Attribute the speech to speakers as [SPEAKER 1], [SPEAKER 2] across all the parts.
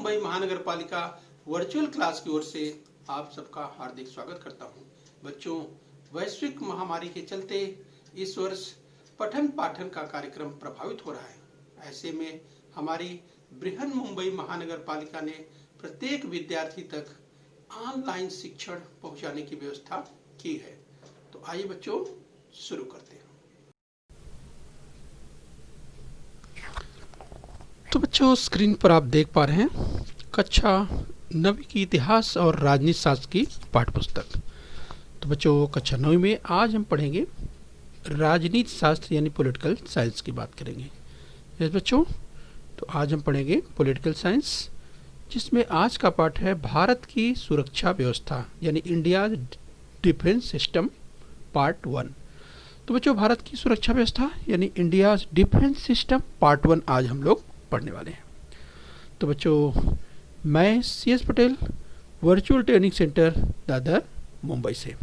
[SPEAKER 1] मुंबई महानगर पालिका virtual class की ओर से आप सबका हार्दिक स्वागत करता हूं। बच्चों, वैश्विक महामारी के चलते इस वर्ष पठन पाठन का कार्यक्रम प्रभावित हो रहा है। ऐसे में हमारी बृहन मुंबई महानगर पालिका ने प्रत्येक विद्यार्थी तक ऑनलाइन शिक्षण पहुंचाने की व्यवस्था की है। तो आइए बच्चों, शुरू करते हैं। तो बच्चों, स्क्रीन पर आप देख पा रहे हैं कक्षा 9वीं की इतिहास और राजनीति शास्त्र की पाठ्यपुस्तक। तो बच्चों, कक्षा 9वीं में आज हम पढ़ेंगे राजनीति शास्त्र यानी पॉलिटिकल साइंस की बात करेंगे। यस बच्चों, तो आज हम पढ़ेंगे पॉलिटिकल साइंस, जिसमें आज का पाठ है भारत की सुरक्षा व्यवस्था यानी इंडिया डिफेंस सिस्टम पार्ट 1। तो बच्चों, भारत की सुरक्षा व्यवस्था यानी इंडिया डिफेंस सिस्टम पार्ट 1 आज हम लोग पढ़ने वाले हैं। तो बच्चों, मैं CS Patel, virtual training centre Dadar Mumbai से।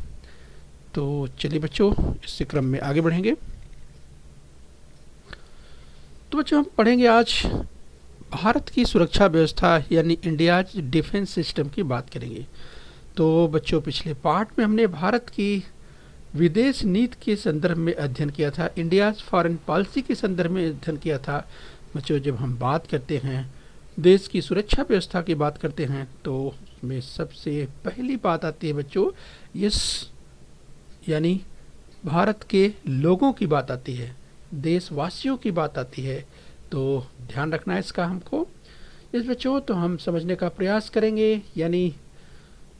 [SPEAKER 1] तो चलिए बच्चों, इस क्रम में आगे बढ़ेंगे। तो बच्चों, हम पढ़ेंगे आज भारत की सुरक्षा व्यवस्था यानी इंडिया डिफेंस सिस्टम की बात करेंगे। तो बच्चों, पिछले पार्ट में हमने भारत की विदेश नीति के संदर्भ में अध्ययन किया था, इंडिया फॉरेन पॉलिसी के संदर्भ में अध्ययन किया था। बच्चों, जब हम बात करते हैं देश की सुरक्षा व्यवस्था की बात करते हैं तो उसमें सबसे पहली बात आती है बच्चों यस यानी भारत के लोगों की बात आती है, देशवासियों की बात आती है। तो ध्यान रखना है इसका हमको। इस बच्चों, तो हम समझने का प्रयास करेंगे। यानी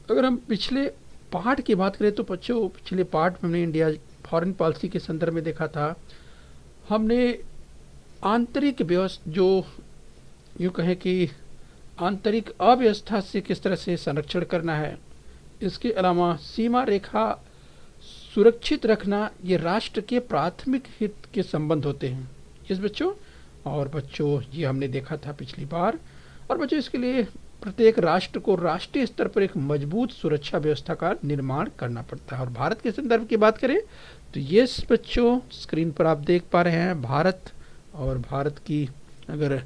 [SPEAKER 1] अगर हम पिछले पार्ट की बात करें तो बच्चों, पिछले पार्ट में हमने इंडिया फॉरेन पॉलिसी के संदर्भ में देखा था। हमने आंतरिक व्यवस्था, जो यूँ कहें कि आंतरिक अव्यवस्था से किस तरह से संरक्षण करना है, इसके अलावा सीमा रेखा सुरक्षित रखना, ये राष्ट्र के प्राथमिक हित के संबंध होते हैं इस बच्चों। और बच्चों, ये हमने देखा था पिछली बार। और बच्चों, इसके लिए प्रत्येक राष्ट्र को राष्ट्रीय स्तर पर एक मजबूत सुरक्षा व्यवस्था का निर्माण करना पड़ता है। और भारत के संदर्भ की बात करें तो ये बच्चों, स्क्रीन पर आप देख पा रहे हैं भारत, और भारत की अगर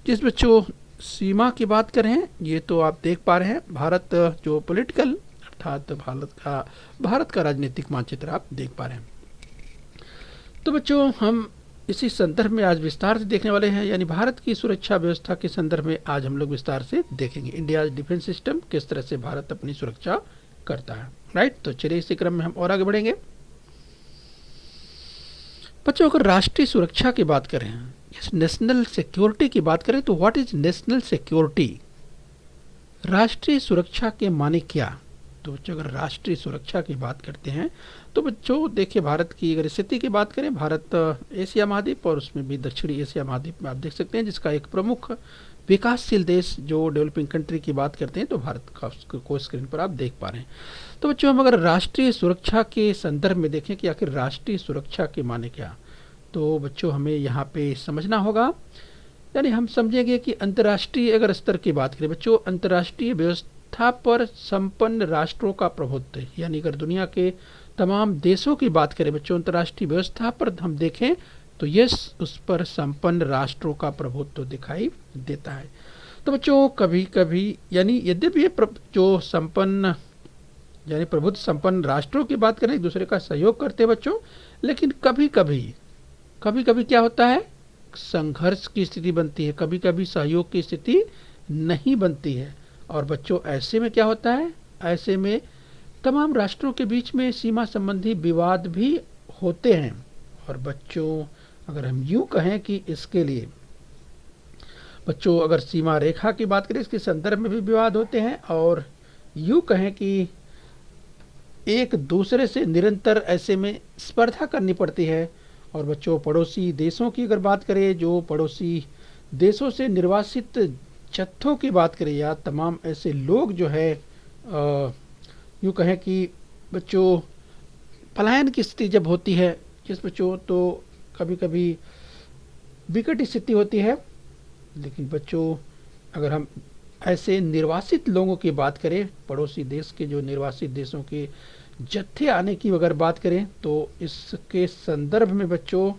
[SPEAKER 1] जिस बच्चों सीमा की बात करें, ये तो आप देख पा रहे हैं भारत जो पॉलिटिकल अर्थात भारत का राजनीतिक मानचित्र आप देख पा रहे हैं। तो बच्चों, हम इसी संदर्भ में आज विस्तार से देखने वाले हैं। यानी भारत की सुरक्षा व्यवस्था के संदर्भ में आज हम लोग विस्तार से देखेंगे इंडिया डिफेंस सिस्टम, किस तरह से भारत अपनी सुरक्षा करता है। राइट, तो चलिए इसी क्रम में हम और आगे बढ़ेंगे। बच्चों, अगर राष्ट्रीय सुरक्षा की बात करें, नेशनल सिक्योरिटी की बात करें, तो व्हाट इज नेशनल सिक्योरिटी, राष्ट्रीय सुरक्षा के माने क्या। तो बच्चों, अगर राष्ट्रीय सुरक्षा की बात करते हैं तो बच्चों देखिए, भारत की अगर स्थिति की बात करें, भारत एशिया महाद्वीप और उसमें भी दक्षिणी एशिया महाद्वीप में आप देख सकते हैं, जिसका एक प्रमुख विकासशील देश जो डेवलपिंग कंट्री की बात करते हैं तो भारत का को स्क्रीन पर आप देख पा रहे हैं। तो बच्चों, हम अगर राष्ट्रीय सुरक्षा के संदर्भ में देखें कि आखिर राष्ट्रीय सुरक्षा के माने क्या, तो बच्चों हमें यहाँ पे समझना होगा। यानी हम समझेंगे कि अंतर्राष्ट्रीय अगर स्तर की बात करें बच्चों, अंतर्राष्ट्रीय व्यवस्था पर संपन्न राष्ट्रों का प्रभुत्व, यानी अगर दुनिया के तमाम देशों की बात करें बच्चों, अंतर्राष्ट्रीय व्यवस्था पर हम देखें तो ये उस पर संपन्न राष्ट्रों का प्रभुत्व दिखाई देता है। तो बच्चों, कभी कभी यानी यद्यपि ये जो संपन्न यानी प्रभुत्व संपन्न राष्ट्रों की बात करें, एक दूसरे का सहयोग करते हैं बच्चों, लेकिन कभी कभी क्या होता है, संघर्ष की स्थिति बनती है, कभी कभी सहयोग की स्थिति नहीं बनती है। और बच्चों, ऐसे में क्या होता है, ऐसे में तमाम राष्ट्रों के बीच में सीमा संबंधी विवाद भी होते हैं। और बच्चों, अगर हम यूं कहें कि इसके लिए बच्चों अगर सीमा रेखा की बात करें, इसके संदर्भ में भी विवाद होते हैं। और यूं कहें कि एक दूसरे से निरंतर ऐसे में स्पर्धा करनी पड़ती है। और बच्चों, पड़ोसी देशों की अगर बात करें, जो पड़ोसी देशों से निर्वासित जत्थों की बात करें, या तमाम ऐसे लोग जो है यूँ कहें कि बच्चों पलायन की स्थिति जब होती है जिस बच्चों, तो कभी कभी विकट स्थिति होती है। लेकिन बच्चों, अगर हम ऐसे निर्वासित लोगों की बात करें, पड़ोसी देश के जो निर्वासित देशों के जत्थे आने की अगर बात करें, तो इसके संदर्भ में बच्चों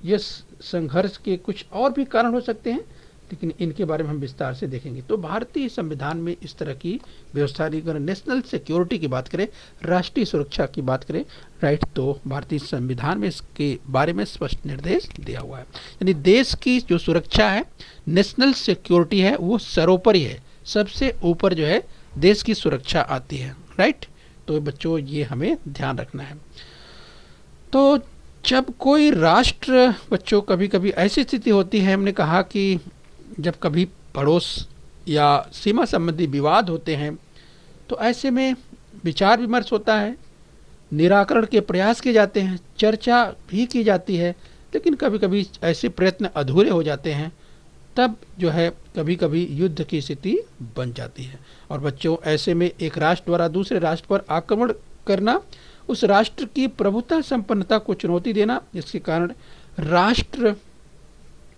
[SPEAKER 1] ये संघर्ष के कुछ और भी कारण हो सकते हैं। लेकिन इनके बारे में हम विस्तार से देखेंगे। तो भारतीय संविधान में इस तरह की व्यवस्था नहीं। अगर नेशनल सिक्योरिटी की बात करें, राष्ट्रीय सुरक्षा की बात करें, राइट, तो भारतीय संविधान में इसके बारे में स्पष्ट निर्देश दिया हुआ है। यानी देश की जो सुरक्षा है, नेशनल सिक्योरिटी है, वो सर्वोपरि है, सबसे ऊपर जो है देश की सुरक्षा आती है, राइट। तो बच्चों ये हमें ध्यान रखना है। तो जब कोई राष्ट्र, बच्चों कभी कभी ऐसी स्थिति होती है, हमने कहा कि जब कभी पड़ोस या सीमा संबंधी विवाद होते हैं, तो ऐसे में विचार विमर्श होता है, निराकरण के प्रयास किए जाते हैं, चर्चा भी की जाती है, लेकिन कभी कभी ऐसे प्रयत्न अधूरे हो जाते हैं, तब जो है कभी कभी युद्ध की स्थिति बन जाती है। और बच्चों ऐसे में एक राष्ट्र द्वारा दूसरे राष्ट्र पर आक्रमण करना, उस राष्ट्र की प्रभुता संपन्नता को चुनौती देना, जिसके कारण राष्ट्र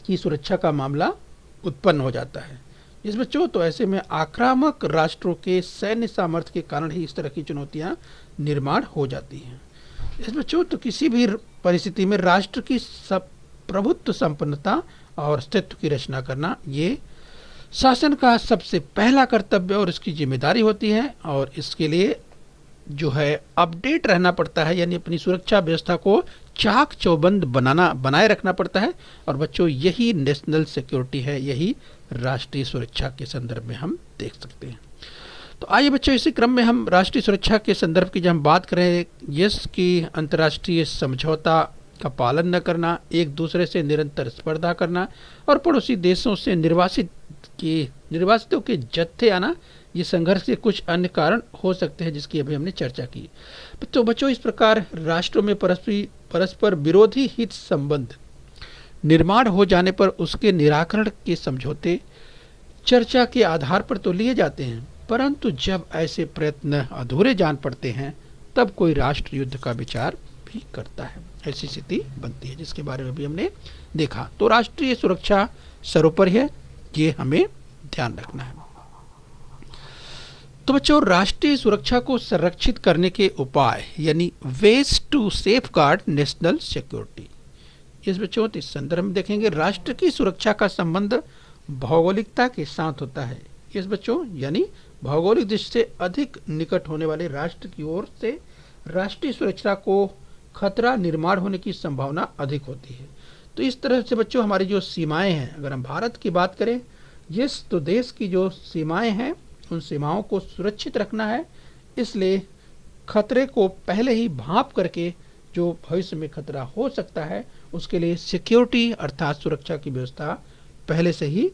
[SPEAKER 1] की सुरक्षा का मामला उत्पन्न हो जाता है। इस बच्चों तो ऐसे में आक्रामक राष्ट्रों के सैन्य सामर्थ्य के कारण ही इस तरह की चुनौतियां निर्माण हो जाती हैं। इस बच्चों तो किसी भी परिस्थिति में राष्ट्र की सब प्रभुत्व संपन्नता और अस्तित्व की रचना करना, ये शासन का सबसे पहला कर्तव्य और इसकी जिम्मेदारी होती है। और इसके लिए जो है अपडेट रहना पड़ता है, यानी अपनी सुरक्षा व्यवस्था को चाक चौबंद बनाए रखना पड़ता है। और बच्चों यही नेशनल सिक्योरिटी है, यही राष्ट्रीय सुरक्षा के संदर्भ में हम देख सकते हैं। तो आइए बच्चों, इसी क्रम में हम राष्ट्रीय सुरक्षा के संदर्भ की जब हम बात करें, यस की अंतर्राष्ट्रीय समझौता का पालन न करना, एक दूसरे से निरंतर स्पर्धा करना और पड़ोसी देशों से निर्वासितों के जत्थे आना, ये संघर्ष के कुछ अन्य कारण हो सकते हैं, जिसकी अभी हमने चर्चा की। तो बच्चों इस प्रकार राष्ट्रों में परस्पर विरोधी हित संबंध निर्माण हो जाने पर उसके निराकरण के समझौते चर्चा के आधार पर तो लिए जाते हैं, परंतु जब ऐसे प्रयत्न अधूरे जान पड़ते हैं, तब कोई राष्ट्र युद्ध का विचार भी करता है। ऐसी स्थिति बनती है, जिसके बारे में भी हमने देखा। तो राष्ट्रीय सुरक्षा सर्वोपरि है, ये हमें ध्यान रखना है। तो बच्चों राष्ट्रीय सुरक्षा को संरक्षित करने के उपाय, यानी ways to safeguard national security, इस बच्चों इस संदर्भ में देखेंगे। राष्ट्र की सुरक्षा का संबंध भौगोलिकता के साथ होता है। इस बच्चों यानी भौगोलिक दृष्टि से अधिक निकट होने वाले राष्ट्र की ओर से राष्ट्रीय सुरक्षा को खतरा निर्माण होने की संभावना अधिक होती है। तो इस तरह से बच्चों हमारी जो सीमाएं हैं, अगर हम भारत की बात करें, यस तो देश की जो सीमाएं हैं, उन सीमाओं को सुरक्षित रखना है। इसलिए खतरे को पहले ही भांप करके जो भविष्य में खतरा हो सकता है, उसके लिए सिक्योरिटी अर्थात सुरक्षा की व्यवस्था पहले से ही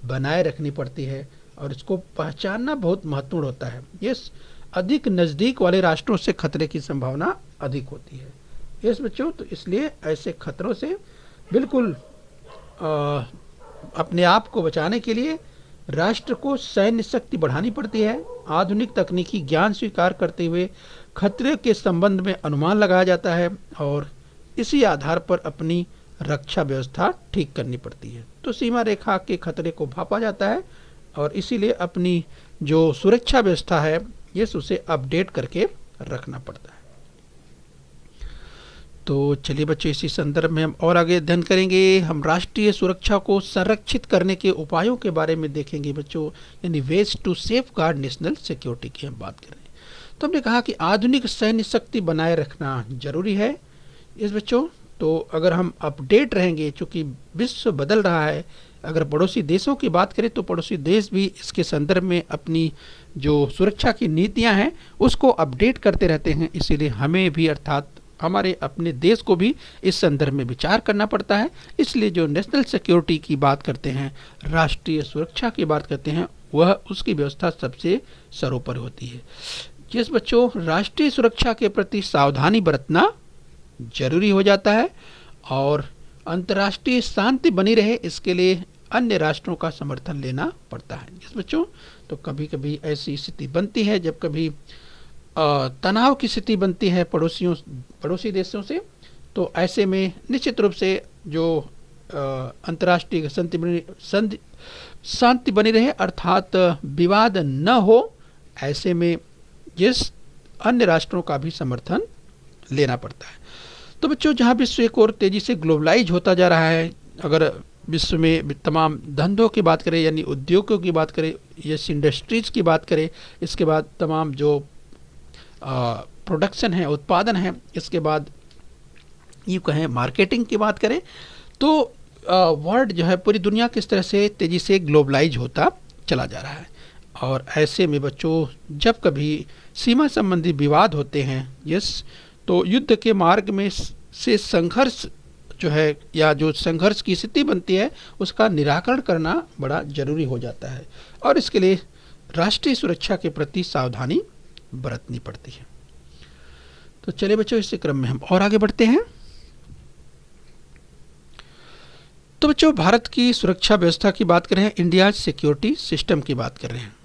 [SPEAKER 1] बनाए रखनी पड़ती है और इसको पहचानना बहुत महत्वपूर्ण होता है। यस अधिक नज़दीक वाले राष्ट्रों से खतरे की संभावना अधिक होती है। यस बच्चों, तो इसलिए ऐसे खतरों से बिल्कुल अपने आप को बचाने के लिए राष्ट्र को सैन्य शक्ति बढ़ानी पड़ती है। आधुनिक तकनीकी ज्ञान स्वीकार करते हुए खतरे के संबंध में अनुमान लगाया जाता है और इसी आधार पर अपनी रक्षा व्यवस्था ठीक करनी पड़ती है। तो सीमा रेखा के खतरे को भापा जाता है और इसीलिए अपनी जो सुरक्षा व्यवस्था है, ये उसे अपडेट करके रखना पड़ता है। तो चलिए बच्चों, इसी संदर्भ में हम और आगे अध्ययन करेंगे। हम राष्ट्रीय सुरक्षा को संरक्षित करने के उपायों के बारे में देखेंगे बच्चों, यानी ways to safeguard national security की हम बात कर रहे हैं। तो हमने कहा कि आधुनिक सैन्य शक्ति बनाए रखना जरूरी है। इस बच्चों तो अगर हम अपडेट रहेंगे, चूँकि विश्व बदल रहा है, अगर पड़ोसी देशों की बात करें तो पड़ोसी देश भी इसके संदर्भ में अपनी जो सुरक्षा की नीतियां हैं उसको अपडेट करते रहते हैं। इसीलिए हमें भी अर्थात हमारे अपने देश को भी इस संदर्भ में विचार करना पड़ता है। इसलिए जो नेशनल सिक्योरिटी की बात करते हैं, राष्ट्रीय सुरक्षा की बात करते हैं, वह उसकी व्यवस्था सबसे सर्वोपरि होती है। जिस बच्चों राष्ट्रीय सुरक्षा के प्रति सावधानी बरतना जरूरी हो जाता है और अंतर्राष्ट्रीय शांति बनी रहे, इसके लिए अन्य राष्ट्रों का समर्थन लेना पड़ता है। जिस बच्चों तो कभी कभी ऐसी स्थिति बनती है जब कभी तनाव की स्थिति बनती है पड़ोसी देशों से, तो ऐसे में निश्चित रूप से जो अंतर्राष्ट्रीय शांति बनी रहे अर्थात विवाद न हो, ऐसे में जिस अन्य राष्ट्रों का भी समर्थन लेना पड़ता है। तो बच्चों जहाँ विश्व एक और तेज़ी से ग्लोबलाइज होता जा रहा है, अगर विश्व में तमाम धंधों की बात करें यानी उद्योगों की बात करें, यस इंडस्ट्रीज की बात करें, इसके बाद तमाम जो प्रोडक्शन है, उत्पादन है, इसके बाद यूँ कहें मार्केटिंग की बात करें, तो वर्ल्ड जो है पूरी दुनिया किस तरह से तेज़ी से ग्लोबलाइज होता चला जा रहा है। और ऐसे में बच्चों जब कभी सीमा संबंधी विवाद होते हैं, यस, तो युद्ध के मार्ग में से संघर्ष जो है या जो संघर्ष की स्थिति बनती है उसका निराकरण करना बड़ा जरूरी हो जाता है और इसके लिए राष्ट्रीय सुरक्षा के प्रति सावधानी बरतनी पड़ती है। तो चलिए बच्चों, इसी क्रम में हम और आगे बढ़ते हैं। तो बच्चों, भारत की सुरक्षा व्यवस्था की बात करें, इंडिया सिक्योरिटी सिस्टम की बात कर रहे हैं,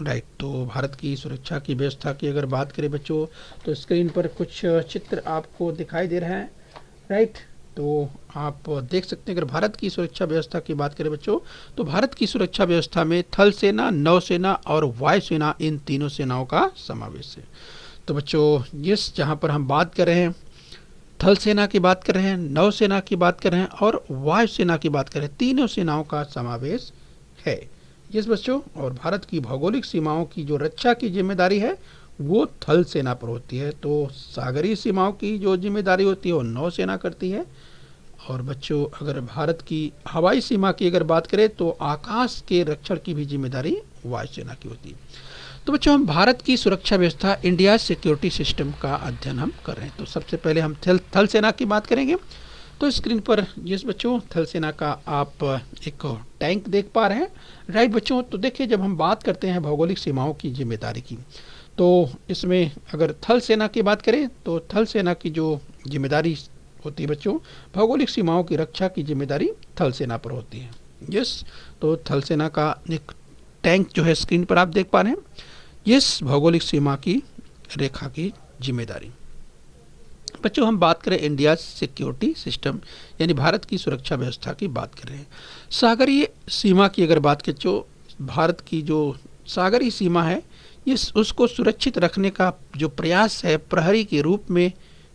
[SPEAKER 1] राइट। तो भारत की सुरक्षा की व्यवस्था की अगर बात करें बच्चों, तो स्क्रीन पर कुछ चित्र आपको दिखाई दे रहे हैं, राइट। तो आप देख सकते हैं, अगर भारत की सुरक्षा व्यवस्था की बात करें बच्चों, तो भारत की सुरक्षा व्यवस्था में थल सेना, नौसेना और वायुसेना, इन तीनों सेनाओं का समावेश है। तो बच्चों जिस जहाँ पर हम बात कर रहे हैं, थल सेना की बात कर रहे हैं, नौसेना की बात कर रहे हैं और वायुसेना की बात कर रहे हैं, तीनों सेनाओं का समावेश है, यस बच्चों। और भारत की भौगोलिक सीमाओं की जो रक्षा की जिम्मेदारी है वो थल सेना पर होती है। तो सागरीय सीमाओं की जो जिम्मेदारी होती है वो नौसेना करती है। और बच्चों अगर भारत की हवाई सीमा की अगर बात करें तो आकाश के रक्षण की भी जिम्मेदारी वायुसेना की होती है। तो बच्चों हम भारत की सुरक्षा व्यवस्था, इंडिया सिक्योरिटी सिस्टम का अध्ययन हम कर रहे हैं। तो सबसे पहले हम थल सेना की बात करेंगे। तो स्क्रीन पर यस बच्चों, थल सेना का आप एक टैंक देख पा रहे हैं, राइट बच्चों। तो देखिए, जब हम बात करते हैं भौगोलिक सीमाओं की जिम्मेदारी की, तो इसमें अगर थल सेना की बात करें तो थल सेना की जो जिम्मेदारी होती है बच्चों, भौगोलिक सीमाओं की रक्षा की जिम्मेदारी थल सेना पर होती है, यस। तो थल सेना का एक टैंक जो है स्क्रीन पर आप देख पा रहे हैं, यस, भौगोलिक सीमा की रेखा की जिम्मेदारी। बच्चों हम बात करें इंडिया सिक्योरिटी सिस्टम यानी भारत की सुरक्षा व्यवस्था की बात कर रहे हैं। सागरीय सीमा की अगर बात करें, जो भारत की जो सागरीय सीमा है, इस उसको सुरक्षित रखने का जो प्रयास है, प्रहरी के रूप में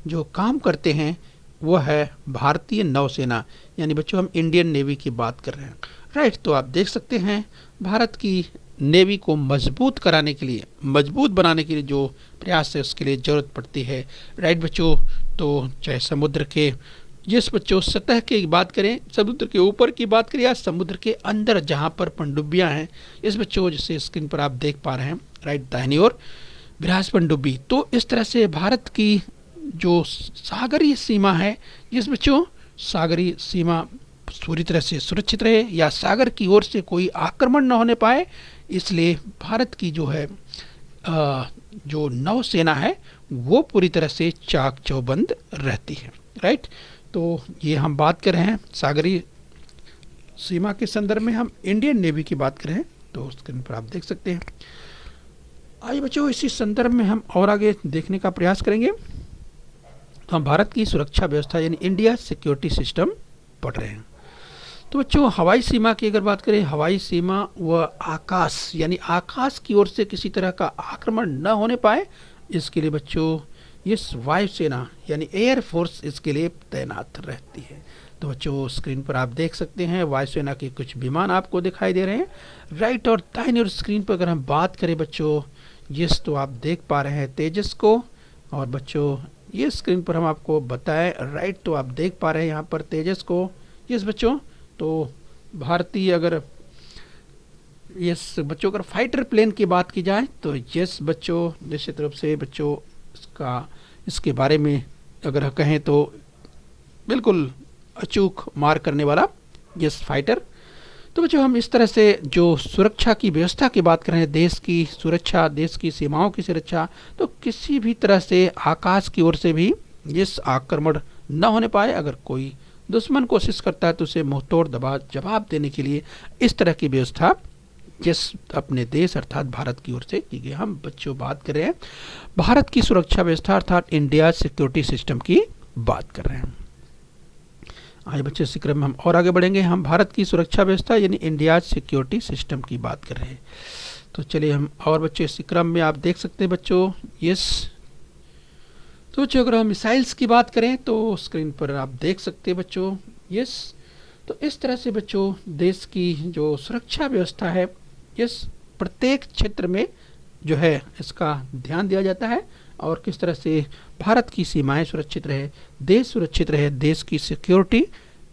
[SPEAKER 1] जो काम करते हैं वो है भारतीय नौसेना, यानी बच्चों हम इंडियन नेवी की बात कर रहे हैं, राइट। तो आप देख सकते हैं भारत की नेवी को मजबूत कराने के लिए, मजबूत बनाने के लिए जो प्रयास है उसके लिए ज़रूरत पड़ती है, राइट बच्चों। तो चाहे समुद्र के जिस बच्चों सतह की बात करें, समुद्र के ऊपर की बात करें या समुद्र के अंदर जहाँ पर पनडुब्बियाँ हैं, इस बच्चों जैसे स्क्रीन पर आप देख पा रहे हैं, राइट, दाहिनी ओर बिराज पनडुब्बी। तो इस तरह से भारत की जो सागरीय सीमा है, जिस बच्चों सागरीय सीमा पूरी तरह से सुरक्षित रहे या सागर की ओर से कोई आक्रमण न होने पाए, इसलिए भारत की जो है जो नौसेना है वो पूरी तरह से चाक चौबंद रहती है, राइट। तो ये हम बात कर रहे हैं सागरीय सीमा के संदर्भ में, हम इंडियन नेवी की बात कर रहे हैं। तो स्क्रीन पर आप देख सकते हैं। आइए बच्चों, इसी संदर्भ में हम और आगे देखने का प्रयास करेंगे। तो हम भारत की सुरक्षा व्यवस्था यानी इंडिया सिक्योरिटी सिस्टम पढ़ रहे हैं। तो बच्चों हवाई सीमा की अगर बात करें, हवाई सीमा व आकाश यानी आकाश की ओर से किसी तरह का आक्रमण न होने पाए, इसके लिए बच्चों इस वायुसेना यानी एयर फोर्स इसके लिए तैनात रहती है। तो बच्चों स्क्रीन पर आप देख सकते हैं वायुसेना के कुछ विमान आपको दिखाई दे रहे हैं, राइट। और दाहिनी ओर स्क्रीन पर अगर हम बात करें बच्चों, यस, तो आप देख पा रहे हैं तेजस को। और बच्चों ये स्क्रीन पर हम आपको बताएं, राइट, तो आप देख पा रहे हैं यहाँ पर तेजस को, यस बच्चों। तो भारतीय अगर यस बच्चों अगर फाइटर प्लेन की बात की जाए तो यस बच्चों निश्चित रूप से बच्चों इसके बारे में अगर कहें तो बिल्कुल अचूक मार करने वाला यस फाइटर। तो बच्चों हम इस तरह से जो सुरक्षा की व्यवस्था की बात कर रहे हैं, देश की सुरक्षा, देश की सीमाओं की सुरक्षा, तो किसी भी तरह से आकाश की ओर से भी इस आक्रमण न होने पाए। अगर कोई दुश्मन कोशिश करता है तो उसे मुंहतोड़ जवाब देने के लिए इस तरह की व्यवस्था जिस अपने देश अर्थात भारत की ओर से की गई। हम बच्चों बात कर रहे हैं भारत की सुरक्षा व्यवस्था अर्थात इंडिया सिक्योरिटी सिस्टम की बात कर रहे हैं। आज बच्चे इसी क्रम में हम और आगे बढ़ेंगे। हम भारत की सुरक्षा व्यवस्था यानी इंडिया सिक्योरिटी सिस्टम की बात कर रहे हैं। तो चलिए हम और बच्चों इसी क्रम में आप देख सकते हैं बच्चों, यस। तो बच्चों अगर हम मिसाइल्स की बात करें तो स्क्रीन पर आप देख सकते हैं बच्चों, यस। तो इस तरह से बच्चों देश की जो सुरक्षा व्यवस्था है, इस प्रत्येक क्षेत्र में जो है इसका ध्यान दिया जाता है और किस तरह से भारत की सीमाएं सुरक्षित रहे, देश सुरक्षित रहे, देश की सिक्योरिटी,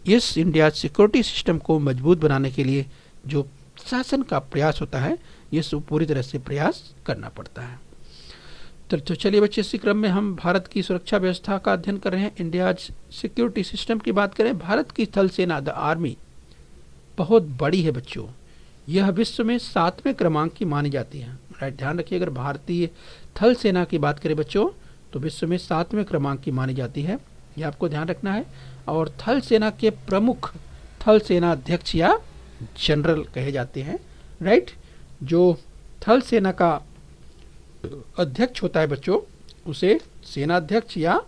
[SPEAKER 1] इस इंडिया सिक्योरिटी सिस्टम को मजबूत बनाने के लिए जो शासन का प्रयास होता है, ये पूरी तरह से प्रयास करना पड़ता है। तो चलिए बच्चे, इसी क्रम में हम भारत की सुरक्षा व्यवस्था का अध्ययन कर रहे हैं। इंडिया सिक्योरिटी सिस्टम की बात करें, भारत की थल सेना द आर्मी बहुत बड़ी है बच्चों। यह विश्व में 7वें क्रमांक की मानी जाती है। राइट, ध्यान रखिए, अगर भारतीय थल सेना की बात करें बच्चों तो विश्व में 7वें क्रमांक की मानी जाती है, यह आपको ध्यान रखना है। और थल सेना के प्रमुख थल सेना अध्यक्ष या जनरल कहे जाते हैं। राइट, जो थल सेना का अध्यक्ष होता है बच्चों, उसे सेना अध्यक्ष या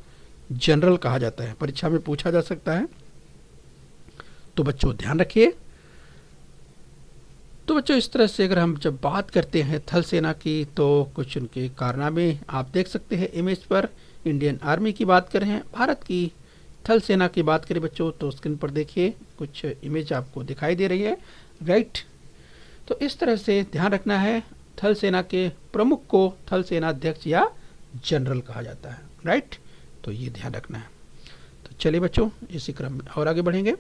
[SPEAKER 1] जनरल कहा जाता है। परीक्षा में पूछा जा सकता है, तो बच्चों ध्यान रखिए। तो बच्चों इस तरह से अगर हम जब बात करते हैं थल सेना की, तो कुछ उनके कारनामे आप देख सकते हैं इमेज पर। इंडियन आर्मी की बात कर रहे हैं, भारत की थल सेना की बात करें बच्चों तो स्क्रीन पर देखिए कुछ इमेज आपको दिखाई दे रही है। राइट, तो इस तरह से ध्यान रखना है, थल सेना के प्रमुख को थल सेना अध्यक्ष या जनरल कहा जाता है। राइट, तो ये ध्यान रखना है। तो चलिए बच्चों, इसी क्रम में और आगे बढ़ेंगे।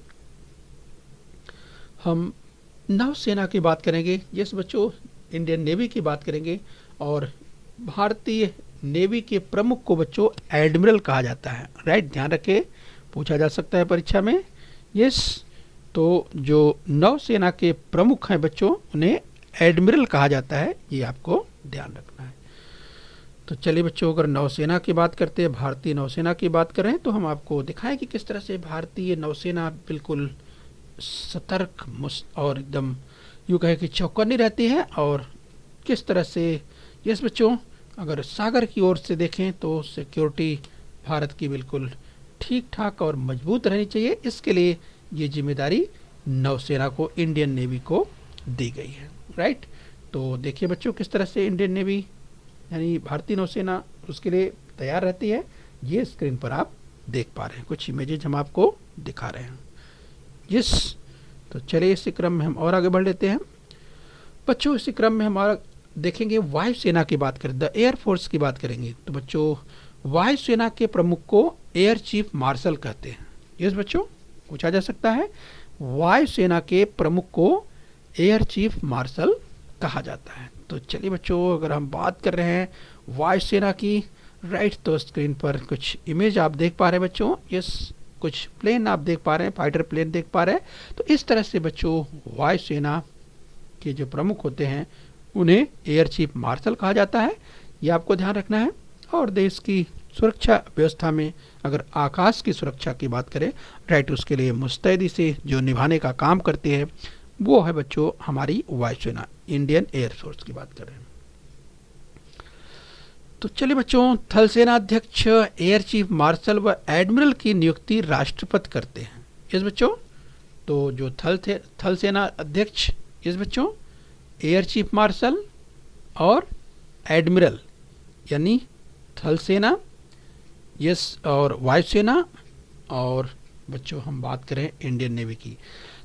[SPEAKER 1] हम नौसेना की बात करेंगे। यस बच्चों, इंडियन नेवी की बात करेंगे और भारतीय नेवी के प्रमुख को बच्चों एडमिरल कहा जाता है। राइट, ध्यान रखें, पूछा जा सकता है परीक्षा में। यस, तो जो नौसेना के प्रमुख हैं बच्चों, उन्हें एडमिरल कहा जाता है, ये आपको ध्यान रखना है। तो चलिए बच्चों, अगर नौसेना की बात करते हैं, भारतीय नौसेना की बात करें, तो हम आपको दिखाएं कि किस तरह से भारतीय नौसेना बिल्कुल सतर्क और एकदम यूँ कहे कि चौकन्नी रहती है। और किस तरह से, यस बच्चों, अगर सागर की ओर से देखें तो सिक्योरिटी भारत की बिल्कुल ठीक ठाक और मजबूत रहनी चाहिए। इसके लिए ये जिम्मेदारी नौसेना को, इंडियन नेवी को दी गई है। राइट, तो देखिए बच्चों किस तरह से इंडियन नेवी यानी भारतीय नौसेना उसके लिए तैयार रहती है। ये स्क्रीन पर आप देख पा रहे हैं, कुछ इमेजेज हम आपको दिखा रहे हैं। यस, तो चलिए इसी क्रम में हम और आगे बढ़ लेते हैं बच्चों। इसी क्रम में हमारा देखेंगे वायुसेना की बात करें, द एयर फोर्स की बात करेंगे। तो बच्चों वायुसेना के प्रमुख को एयर चीफ मार्शल कहते हैं। यस बच्चों, पूछा जा सकता है, वायुसेना के प्रमुख को एयर चीफ मार्शल कहा जाता है। तो चलिए बच्चों, अगर हम बात कर रहे हैं वायुसेना की, राइट, तो स्क्रीन पर कुछ इमेज आप देख पा रहे हैं बच्चों। यस, कुछ प्लेन आप देख पा रहे हैं, फाइटर प्लेन देख पा रहे हैं। तो इस तरह से बच्चों वायुसेना के जो प्रमुख होते हैं उन्हें एयर चीफ मार्शल कहा जाता है, ये आपको ध्यान रखना है। और देश की सुरक्षा व्यवस्था में अगर आकाश की सुरक्षा की बात करें, राइट, उसके लिए मुस्तैदी से जो निभाने का काम करती है वो है बच्चों हमारी वायुसेना, इंडियन एयर फोर्स की बात कर रहे हैं। तो चलिए बच्चों, थल सेना अध्यक्ष, एयर चीफ मार्शल व एडमिरल की नियुक्ति राष्ट्रपति करते हैं। यस बच्चों, तो जो थल सेना अध्यक्ष, यस बच्चों, एयर चीफ मार्शल और एडमिरल यानी थल सेना, यस, और वायुसेना, और बच्चों हम बात करें इंडियन नेवी की,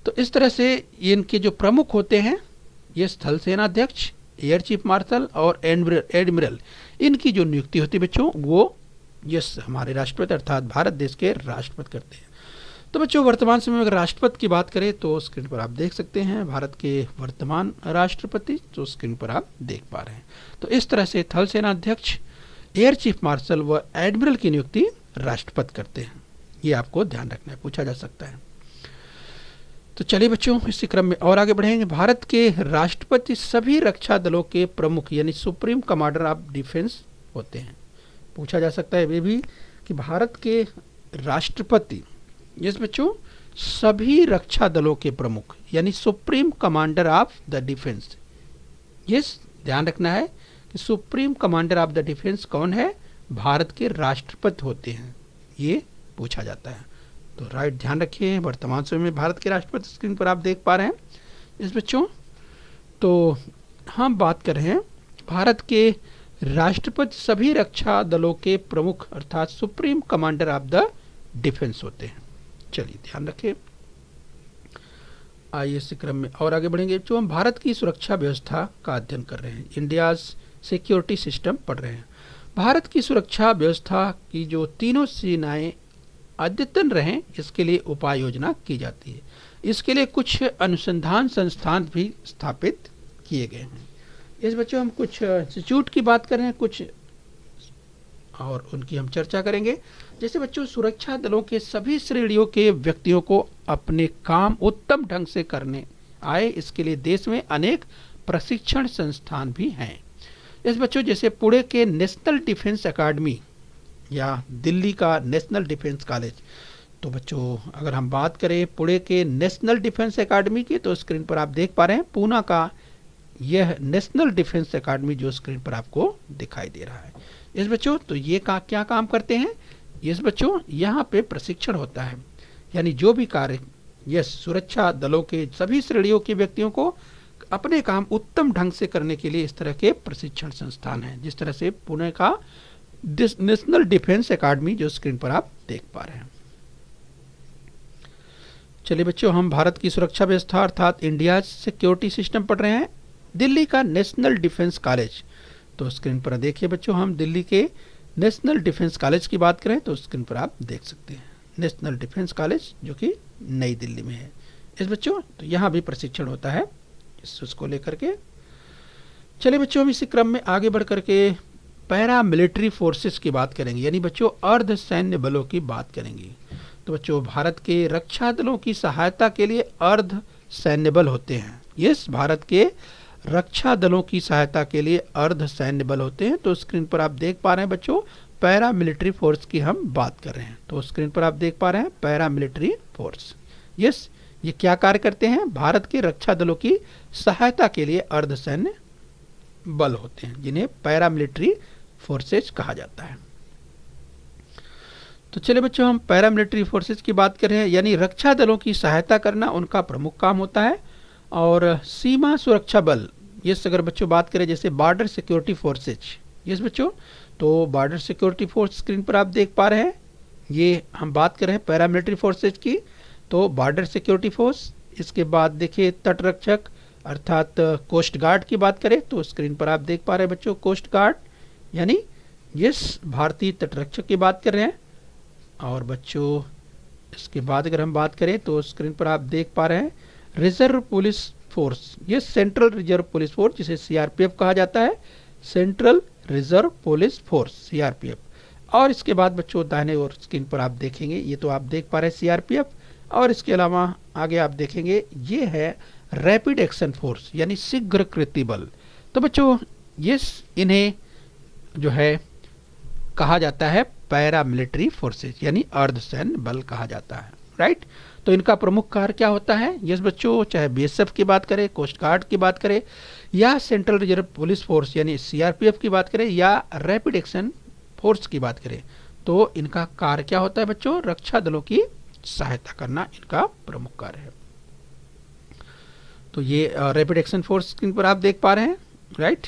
[SPEAKER 1] तो इस तरह से इनके जो प्रमुख होते हैं, यस, थल सेना अध्यक्ष, एयर चीफ मार्शल और एडमिरल, इनकी जो नियुक्ति होती है बच्चों वो यस हमारे राष्ट्रपति अर्थात भारत देश के राष्ट्रपति करते हैं। तो बच्चों वर्तमान समय में अगर राष्ट्रपति की बात करें तो स्क्रीन पर आप देख सकते हैं भारत के वर्तमान राष्ट्रपति, तो स्क्रीन पर आप देख पा रहे हैं। तो इस तरह से थल सेना अध्यक्ष, एयर चीफ मार्शल व एडमिरल की नियुक्ति राष्ट्रपति करते हैं, ये आपको ध्यान रखना है, पूछा जा सकता है। तो चलिए बच्चों, इसी क्रम में और आगे बढ़ेंगे। भारत के राष्ट्रपति सभी रक्षा दलों के प्रमुख यानी सुप्रीम कमांडर ऑफ डिफेंस होते हैं। पूछा जा सकता है वे भी कि भारत के राष्ट्रपति, यस बच्चों, सभी रक्षा दलों के प्रमुख यानी supreme commander of the defence. Yes, ध्यान रखना है कि supreme commander of the defence कौन है, भारत के राष्ट्रपति होते हैं, ये पूछा जाता है। तो राइट, ध्यान रखिए, वर्तमान समय में भारत के राष्ट्रपति स्क्रीन पर आप देख पा रहे हैं। इस बच्चों, तो हम बात कर रहे हैं भारत के राष्ट्रपति सभी रक्षा दलों के प्रमुख अर्थात supreme commander of the defence होते हैं। चलिए ध्यान रखें। आइए इसी क्रम में और आगे बढ़ेंगे। जो हम भारत की सुरक्षा व्यवस्था का अध्ययन कर रहे हैं, इंडियाज सिक्योरिटी सिस्टम पढ़ रहे हैं। भारत की सुरक्षा व्यवस्था की जो तीनों सेनाएं अद्यतन रहें, इसके लिए उपाय योजना की जाती है। इसके लिए कुछ अनुसंधान संस्थान भी स्थापित किए गए हैं। इस बच्चों हम कुछ इंस्टीट्यूट की बात कर रहे हैं, कुछ और उनकी हम चर्चा करेंगे। जैसे बच्चों, सुरक्षा दलों के सभी श्रेणियों के व्यक्तियों को अपने काम उत्तम ढंग से करने आए, इसके लिए देश में अनेक प्रशिक्षण संस्थान भी हैं। इस बच्चों, जैसे पुणे के नेशनल डिफेंस एकेडमी या दिल्ली का नेशनल डिफेंस कॉलेज। तो बच्चों, अगर हम बात करें पुणे के नेशनल डिफेंस एकेडमी की, तो स्क्रीन पर आप देख पा रहे हैं पूना का यह नेशनल डिफेंस एकेडमी जो स्क्रीन पर आपको दिखाई दे रहा है। इस बच्चों, तो ये क्या काम करते हैं? इस बच्चों, यहाँ पे प्रशिक्षण होता है, यानी जो भी कार्य यह सुरक्षा दलों के सभी श्रेणियों के व्यक्तियों को अपने काम उत्तम ढंग से करने के लिए इस तरह के प्रशिक्षण संस्थान हैं। जिस तरह से पुणे का नेशनल डिफेंस एकेडमी जो स्क्रीन पर आप देख पा रहे हैं। चलिए बच्चों, हम भारत की सुरक्षा व्यवस्था अर्थात इंडिया सिक्योरिटी सिस्टम पढ़ रहे हैं। दिल्ली का नेशनल डिफेंस कॉलेज, तो स्क्रीन पर देखिए बच्चों, हम दिल्ली के नेशनल डिफेंस कॉलेज की बात करें तो स्क्रीन पर आप देख सकते हैं नेशनल डिफेंस कॉलेज जो कि नई दिल्ली में है। इस बच्चों, तो यहाँ भी प्रशिक्षण होता है इसको लेकर के। चलिए बच्चों, हम इसी क्रम में आगे बढ़ करके पैरा मिलिट्री फोर्सेस की बात करेंगे, यानी बच्चों अर्ध सैन्य बलों की बात करेंगे। तो बच्चों, भारत के रक्षा दलों की सहायता के लिए अर्ध सैन्य बल होते हैं। यस, भारत के रक्षा दलों की सहायता के लिए अर्ध सैन्य बल होते हैं। तो स्क्रीन पर आप देख पा रहे हैं बच्चों, पैरा मिलिट्री फोर्स की हम बात कर रहे हैं। तो स्क्रीन पर आप देख पा रहे हैं पैरा मिलिट्री फोर्स। यस, ये क्या कार्य करते हैं? भारत के रक्षा दलों की सहायता के लिए अर्ध सैन्य बल होते हैं, जिन्हें पैरा मिलिट्री फोर्सेज कहा जाता है। तो चलिए बच्चों, हम पैरा मिलिट्री फोर्सेज की बात कर रहे हैं, यानी रक्षा दलों की सहायता करना उनका प्रमुख काम होता है। और सीमा सुरक्षा बल, ये अगर बच्चों बात करें जैसे बॉर्डर सिक्योरिटी फोर्सेज, यस बच्चों, तो बॉर्डर सिक्योरिटी फोर्स स्क्रीन पर आप देख पा रहे हैं, ये हम बात कर रहे हैं पैरा मिलिट्री फोर्सेज की। तो बॉर्डर सिक्योरिटी फोर्स, इसके बाद देखिए तटरक्षक अर्थात कोस्ट गार्ड की बात करें तो स्क्रीन पर आप देख पा रहे हैं बच्चों कोस्ट गार्ड, यानी यस भारतीय तटरक्षक की बात कर रहे हैं। और बच्चों, इसके बाद अगर हम बात करें तो स्क्रीन पर आप देख पा रहे हैं रिजर्व पुलिस फोर्स, ये सेंट्रल रिजर्व पुलिस फोर्स जिसे सीआरपीएफ कहा जाता है, central reserve police force CRPF. और इसके बाद बच्चों दाहिने और स्क्रीन पर आप देखेंगे, ये तो आप देख पा रहे हैं सीआरपीएफ, और इसके अलावा आगे आप देखेंगे ये है रैपिड एक्शन फोर्स, यानी शीघ्र कृत्य बल। तो बच्चों, ये इन्हें जो है कहा जाता है पैरा मिलिट्री फोर्सेज, यानी अर्धसैन्य बल कहा जाता है, राइट। तो इनका प्रमुख कार्य क्या होता है? यस बच्चों, चाहे बीएसएफ की बात करें, कोस्ट गार्ड की बात करें, या सेंट्रल रिजर्व पुलिस फोर्स यानी सीआरपीएफ की बात करें, या रैपिड एक्शन फोर्स की बात करें, तो इनका कार्य क्या होता है बच्चों? रक्षा दलों की सहायता करना इनका प्रमुख कार्य है। तो ये रैपिड एक्शन फोर्स स्क्रीन पर आप देख पा रहे हैं, राइट।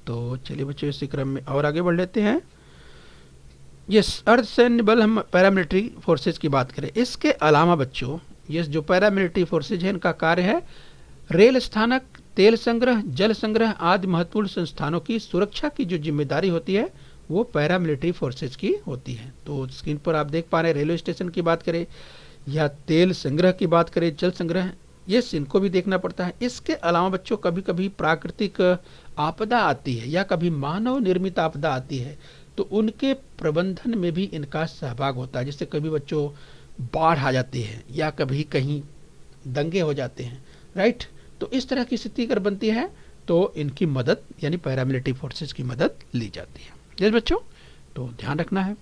[SPEAKER 1] तो चलिए बच्चों, इसी क्रम में और आगे बढ़ लेते हैं। यस, अर्धसैन्य बल हम पैरामिलिट्री फोर्सेज की बात करें, इसके अलावा बच्चों यस जो पैरामिलिट्री फोर्सेज है इनका कार्य है रेल स्थानक, तेल संग्रह, जल संग्रह आदि महत्वपूर्ण संस्थानों की सुरक्षा की जो जिम्मेदारी होती है वो पैरामिलिट्री फोर्सेज की होती है। तो स्क्रीन पर आप देख पा रहे हैं रेलवे स्टेशन की बात करें या तेल संग्रह की बात करें, जल संग्रह, यस इनको भी देखना पड़ता है। इसके अलावा बच्चों कभी कभी प्राकृतिक आपदा आती है या कभी मानव निर्मित आपदा आती है, तो उनके प्रबंधन में भी इनका सहभाग होता है। जैसे कभी बच्चों बाढ़ आ जाती है या कभी कहीं दंगे हो जाते हैं, राइट। तो इस तरह की स्थिति अगर बनती है तो इनकी मदद यानी पैरामिलिट्री फोर्सेज की मदद ली जाती है। यस बच्चों, तो ध्यान रखना है।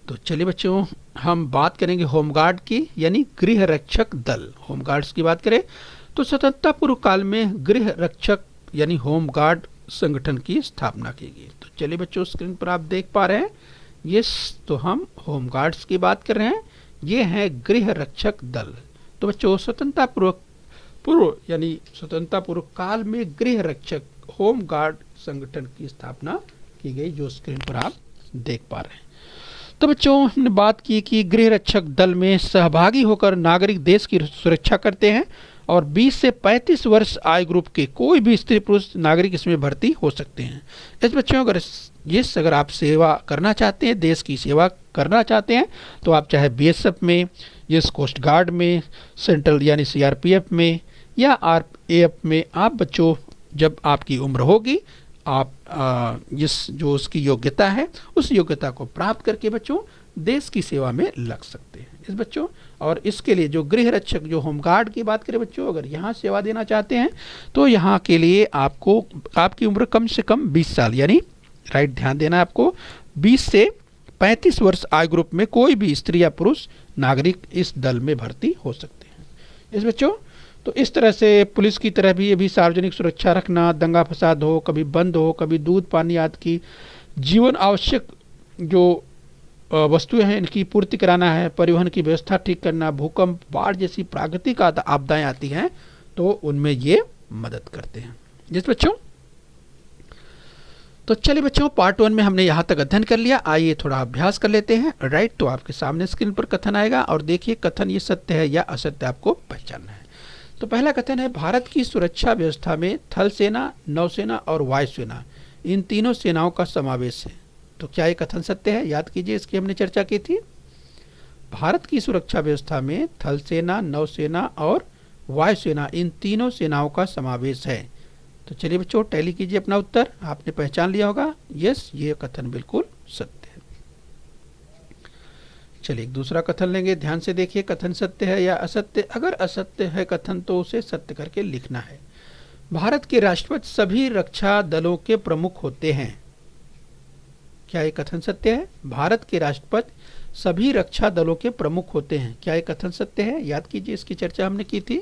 [SPEAKER 1] तो चलिए बच्चों, हम बात करेंगे होमगार्ड की यानी गृह रक्षक दल। होमगार्ड्स की बात करें तो स्वतंत्रता पूर्व काल में गृह रक्षक यानी होमगार्ड संगठन की स्थापना की गई। तो चलिए बच्चों, स्क्रीन पर आप देख पा रहे हैं, यस तो हम होमगार्ड्स की बात कर रहे हैं, ये हैं गृह रक्षक दल। तो बच्चों स्वतंत्रता पूर्व यानी स्वतंत्रता पूर्व काल में गृह रक्षक होमगार्ड संगठन की स्थापना की गई, जो स्क्रीन पर आप देख पा रहे हैं। तो बच्चों हमने बात की कि गृह रक्षक दल में सहभागी होकर नागरिक देश की सुरक्षा करते हैं और 20 से 35 वर्ष आयु ग्रुप के कोई भी स्त्री पुरुष नागरिक इसमें भर्ती हो सकते हैं। इस बच्चों अगर आप सेवा करना चाहते हैं, देश की सेवा करना चाहते हैं, तो आप चाहे बीएसएफ में, यस कोस्ट गार्ड में, सेंट्रल यानी सीआरपीएफ में या आरएएफ में, आप बच्चों जब आपकी उम्र होगी आप जो उसकी योग्यता है उस योग्यता को प्राप्त करके बच्चों देश की सेवा में लग सकते हैं इस बच्चों। और इसके लिए जो गृह रक्षक जो होमगार्ड की बात करें बच्चों, अगर यहाँ सेवा देना चाहते हैं तो यहाँ के लिए आपको आपकी उम्र कम से कम 20 साल यानी राइट ध्यान देना है आपको, 20 से 35 वर्ष आयु ग्रुप में कोई भी स्त्री या पुरुष नागरिक इस दल में भर्ती हो सकते हैं इस बच्चों। तो इस तरह से पुलिस की तरह भी ये भी सार्वजनिक सुरक्षा रखना, दंगा फसाद हो, कभी बंद हो, कभी दूध पानी आदि की जीवन आवश्यक जो वस्तुएं हैं इनकी पूर्ति कराना है, परिवहन की व्यवस्था ठीक करना, भूकंप बाढ़ जैसी प्राकृतिक आपदाएं आती हैं तो उनमें ये मदद करते हैं जिस बच्चों। तो चलिए बच्चों पार्ट 1 में हमने यहाँ तक अध्ययन कर लिया, आइए थोड़ा अभ्यास कर लेते हैं। राइट, तो आपके सामने स्क्रीन पर कथन आएगा और देखिए कथन ये सत्य है या असत्य आपको पहचानना है। तो पहला कथन है भारत की सुरक्षा व्यवस्था में थल सेना, नौसेना और वायुसेना इन तीनों सेनाओं का समावेश है। तो क्या ये कथन सत्य है? याद कीजिए, इसकी हमने चर्चा की थी। भारत की सुरक्षा व्यवस्था में थल सेना, नौसेना और वायुसेना इन तीनों सेनाओं का समावेश है। तो चलिए बच्चों टैली कीजिए अपना उत्तर, आपने पहचान लिया होगा। यस, ये कथन बिल्कुल सत्य है। चलिए एक दूसरा कथन लेंगे, ध्यान से देखिए कथन सत्य है या असत्य। अगर असत्य है कथन तो उसे सत्य करके लिखना है। भारत के राष्ट्रपति सभी रक्षा दलों के प्रमुख होते हैं। क्या ये कथन सत्य है? भारत के राष्ट्रपति सभी रक्षा दलों के प्रमुख होते हैं। क्या ये कथन सत्य है? याद कीजिए, इसकी चर्चा हमने की थी।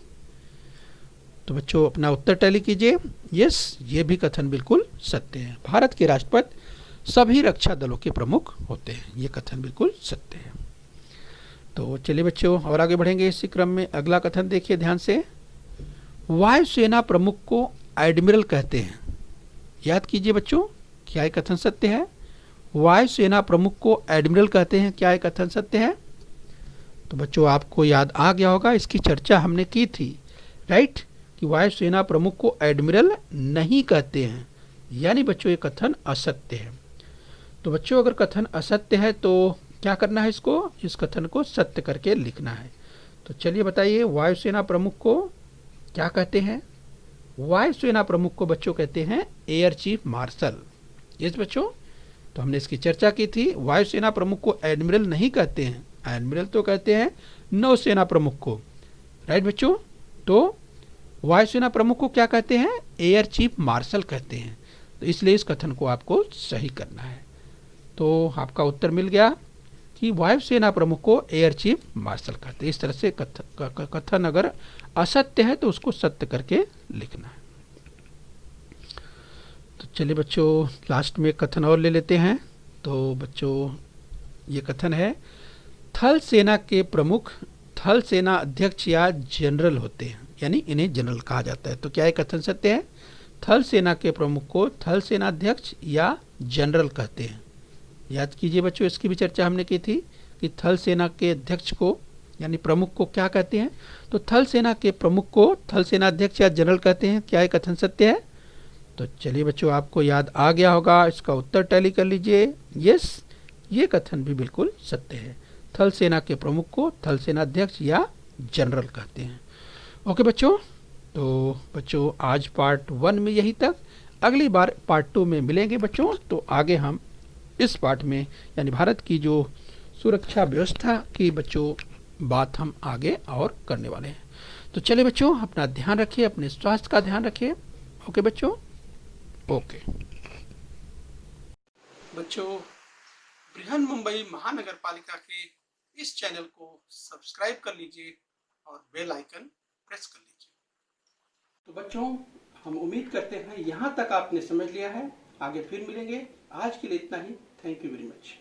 [SPEAKER 1] तो बच्चों अपना उत्तर टैली कीजिए। यस, ये भी कथन बिल्कुल सत्य है। भारत के राष्ट्रपति सभी रक्षा दलों के प्रमुख होते हैं, ये कथन बिल्कुल सत्य है। तो चलिए बच्चों और आगे बढ़ेंगे इसी क्रम में। अगला कथन देखिए ध्यान से, वायुसेना प्रमुख को एडमिरल कहते हैं। याद कीजिए बच्चों, क्या ये कथन सत्य है? वायुसेना प्रमुख को एडमिरल कहते हैं। क्या ये कथन सत्य है? तो बच्चों आपको याद आ गया होगा, इसकी चर्चा हमने की थी। राइट, कि वायुसेना प्रमुख को एडमिरल नहीं कहते हैं, यानी बच्चों ये कथन असत्य है। तो बच्चों अगर कथन असत्य है तो क्या करना है, इसको इस कथन को सत्य करके लिखना है। तो चलिए बताइए, वायुसेना प्रमुख को क्या कहते हैं? वायुसेना प्रमुख को बच्चों कहते हैं एयर चीफ मार्शल। यस बच्चों, तो हमने इसकी चर्चा की थी। वायुसेना प्रमुख को एडमिरल नहीं कहते हैं, एडमिरल तो कहते हैं नौसेना प्रमुख को। राइट बच्चों, तो वायुसेना प्रमुख को क्या कहते हैं? एयर चीफ मार्शल कहते हैं। तो इसलिए इस कथन को आपको सही करना है। तो आपका उत्तर मिल गया कि वायुसेना प्रमुख को एयर चीफ मार्शल कहते हैं। इस तरह से कथन अगर असत्य है तो उसको सत्य करके लिखना है। तो चलिए बच्चों लास्ट में कथन और ले लेते हैं। तो बच्चों ये कथन है, थल सेना के प्रमुख थल सेना अध्यक्ष या जनरल होते हैं, यानी इन्हें जनरल कहा जाता है। तो क्या ये कथन सत्य है? थल सेना के प्रमुख को थल सेना अध्यक्ष या जनरल कहते हैं। याद कीजिए बच्चों, इसकी भी चर्चा हमने की थी कि थल सेना के अध्यक्ष को यानी प्रमुख को क्या कहते हैं? तो थल सेना के प्रमुख को थल सेना अध्यक्ष या जनरल कहते हैं। क्या ये कथन सत्य है? तो चलिए बच्चों आपको याद आ गया होगा, इसका उत्तर टैली कर लीजिए। यस, ये कथन भी बिल्कुल सत्य है। थल सेना के प्रमुख को थल सेना अध्यक्ष या जनरल कहते हैं। ओके बच्चों, तो बच्चों आज पार्ट 1 में यही तक। अगली बार पार्ट 2 में मिलेंगे बच्चों। तो आगे हम इस पार्ट में यानी भारत की जो सुरक्षा व्यवस्था की बच्चों बात हम आगे और करने वाले हैं। तो चलिए बच्चों अपना ध्यान रखिए, अपने स्वास्थ्य का ध्यान रखिए। ओके बच्चों, ओके बच्चों, बृहन मुंबई महानगर पालिका के इस चैनल को सब्सक्राइब कर लीजिए और बेल आइकन प्रेस कर लीजिए। तो बच्चों हम उम्मीद करते हैं यहाँ तक आपने समझ लिया है। आगे फिर मिलेंगे, आज के लिए इतना ही। Thank you very much.